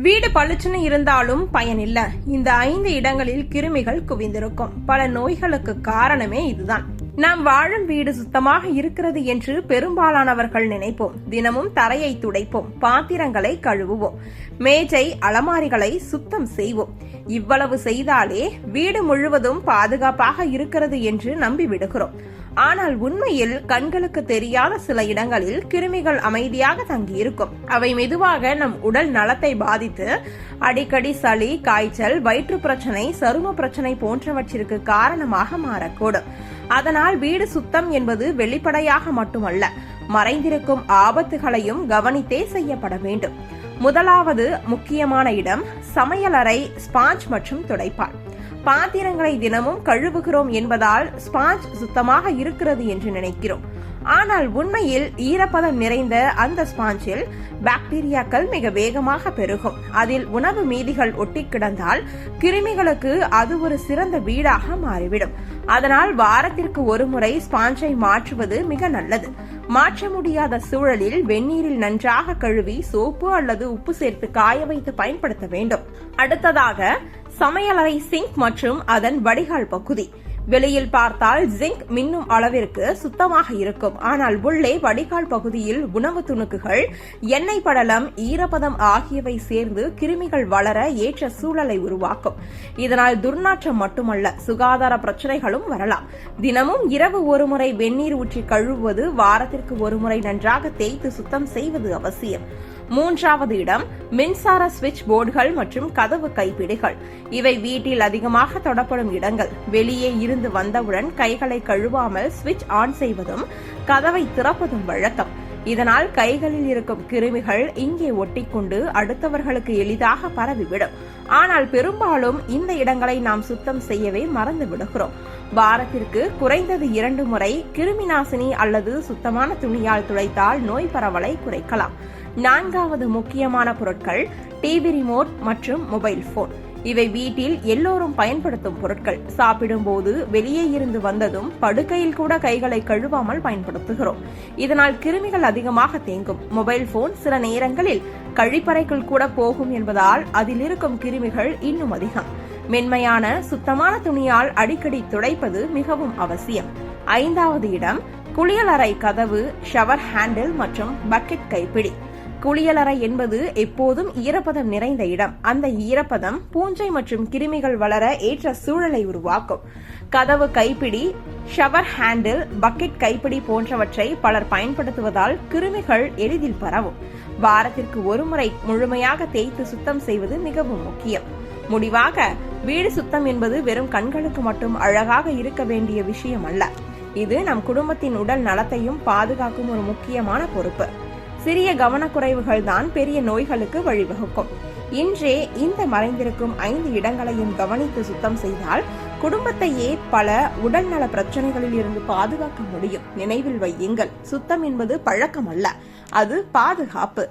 வீடு பளிச்சுன்னு இருந்தாலும் பயனில்ல. இந்த 5 இடங்களில் கிருமிகள் குவிந்திருக்கும். பல நோய்களுக்கு காரணமே இதுதான். நாம் வாழும் வீடு சுத்தமாக இருக்கிறது என்று பெரும்பாலானவர்கள் நினைப்போம். தினமும் தரையை துடைப்போம், பாத்திரங்களை கழுவுவோம், மேஜை அலமாரிகளை சுத்தம் செய்வோம். இவ்வளவு செய்தாலே வீடு முழுவதும் பாதுகாப்பாக இருக்கிறது என்று நம்பி விடுகிறோம். ஆனால் உண்மையில் கண்களுக்கு தெரியாத சில இடங்களில் கிருமிகள் அமைதியாக தங்கியிருக்கும். அவை மெதுவாக நம் உடல் நலத்தை பாதித்து அடிக்கடி சளி, காய்ச்சல், வயிற்று பிரச்சனை, சரும பிரச்சனை போன்றவற்றிற்கு காரணமாக மாறக்கூடும். அதனால் வீடு சுத்தம் என்பது வெளிப்படையாக மட்டுமல்ல, மறைந்திருக்கும் ஆபத்துகளையும் கவனித்தே செய்யப்பட வேண்டும். முதலாவது முக்கியமான இடம் சமையலறை, ஸ்பாஞ்ச் மற்றும் துடைப்பான். பாத்திரங்களை தினமும் கழுவுகிறோம் என்பதால் ஸ்பாஞ்ச் சுத்தமாக இருக்கிறது என்று நினைக்கிறோம். ஆனால் உண்மையில் ஈரப்பதம் நிறைந்த அந்த ஸ்பாஞ்சில் பாக்டீரியாக்கள் மிக வேகமாக பெருகும். அதில் உணவு மீதிகள் ஒட்டி கிடந்தால் கிருமிகளுக்கு அது ஒரு சிறந்த வீடாக மாறிவிடும். அதனால் வாரத்திற்கு ஒரு முறை ஸ்பாஞ்சை மாற்றுவது மிக நல்லது. மாற்ற முடியாத சூழலில் வெந்நீரில் நன்றாக கழுவி சோப்பு அல்லது உப்பு சேர்த்து காய வைத்து பயன்படுத்த வேண்டும். அடுத்ததாக சமையலறை சிங்க் மற்றும் அதன் வடிகால் பகுதி. வெளியில் பார்த்தால் ஜிங்க் மின்னும் அளவிற்கு சுத்தமாக இருக்கும். ஆனால் உள்ளே வடிகால் பகுதியில் உணவு துணுக்குகள், எண்ணெய் படலம், ஈரப்பதம் ஆகியவை சேர்ந்து கிருமிகள் வளர ஏற்ற சூழலை உருவாக்கும். இதனால் துர்நாற்றம் மட்டுமல்ல, சுகாதார பிரச்சனைகளும் வரலாம். தினமும் இரவு ஒரு முறை வெந்நீர் ஊற்றி கழுவுவது, வாரத்திற்கு ஒரு முறை நன்றாக தேய்த்து சுத்தம் செய்வது அவசியம். மூன்றாவது இடம் மின்சார சுவிட்ச் போர்டுகள் மற்றும் கதவு கைப்பிடிகள். இவை வீட்டில் அதிகமாக தொடப்படும் இடங்கள். வெளியே இருந்து வந்தவுடன் கைகளை கழுவாமல் சுவிட்ச் ஆன் செய்வதும் கதவை திறப்பதும் வழக்கம். இதனால் கைகளில் இருக்கும் கிருமிகள் இங்கே ஒட்டிக்கொண்டு அடுத்தவர்களுக்கு எளிதாக பரவிவிடும். ஆனால் பெரும்பாலும் இந்த இடங்களை நாம் சுத்தம் செய்யவே மறந்து விடுகிறோம். வாரத்திற்கு குறைந்தது 2 முறை கிருமி நாசினி அல்லது சுத்தமான துணியால் துடைத்தால் நோய் பரவலை குறைக்கலாம். நான்காவது முக்கியமான பொருட்கள் டிவி ரிமோட் மற்றும் மொபைல் போன். இவை வீட்டில் எல்லோரும் பயன்படுத்தும் பொருட்கள். சாப்பிடும்போது, வெளியே இருந்து வந்ததும், படுக்கையில் கூட கைகளை கழுவாமல் பயன்படுத்துகிறோம். இதனால் கிருமிகள் அதிகமாக தேங்கும். மொபைல் போன் சில நேரங்களில் கழிப்பறைக்குள் கூட போகும் என்பதால் அதில் இருக்கும் கிருமிகள் இன்னும் அதிகம். மென்மையான சுத்தமான துணியால் அடிக்கடி துடைப்பது மிகவும் அவசியம். ஐந்தாவது இடம் குளியலறை கதவு, ஷவர் ஹேண்டில் மற்றும் பக்கெட் கைப்பிடி. குளியலறை என்பது எப்போதும் ஈரப்பதம் நிறைந்த இடம். அந்த ஈரப்பதம் பூஞ்சை மற்றும் கிருமிகள் வளர ஏற்ற சூழலை உருவாக்கும். கதவு கைப்பிடி, ஷவர் ஹேண்டில், பக்கெட் கைப்பிடி போன்றவற்றை பலர் பயன்படுத்துவதால் கிருமிகள் எளிதில் பரவும். வாரத்திற்கு ஒரு முறை முழுமையாக தேய்த்து சுத்தம் செய்வது மிகவும் முக்கியம். முடிவாக, வீடு சுத்தம் என்பது வெறும் கண்களுக்கு மட்டும் அழகாக இருக்க வேண்டிய விஷயம் அல்ல. இது நம் குடும்பத்தின் உடல் நலத்தையும் பாதுகாக்கும் ஒரு முக்கியமான பொறுப்பு. சிறிய கவனக்குறைவுகள் தான் பெரிய நோய்களுக்கு வழிவகுக்கும். இன்றே இந்த மறைந்திருக்கும் 5 இடங்களையும் கவனித்து சுத்தம் செய்தால் குடும்பத்தையே பல உடல்நல பிரச்சனைகளில் இருந்து பாதுகாக்க முடியும். நினைவில் வையுங்கள், சுத்தம் என்பது பழக்கம் அல்ல, அது பாதுகாப்பு.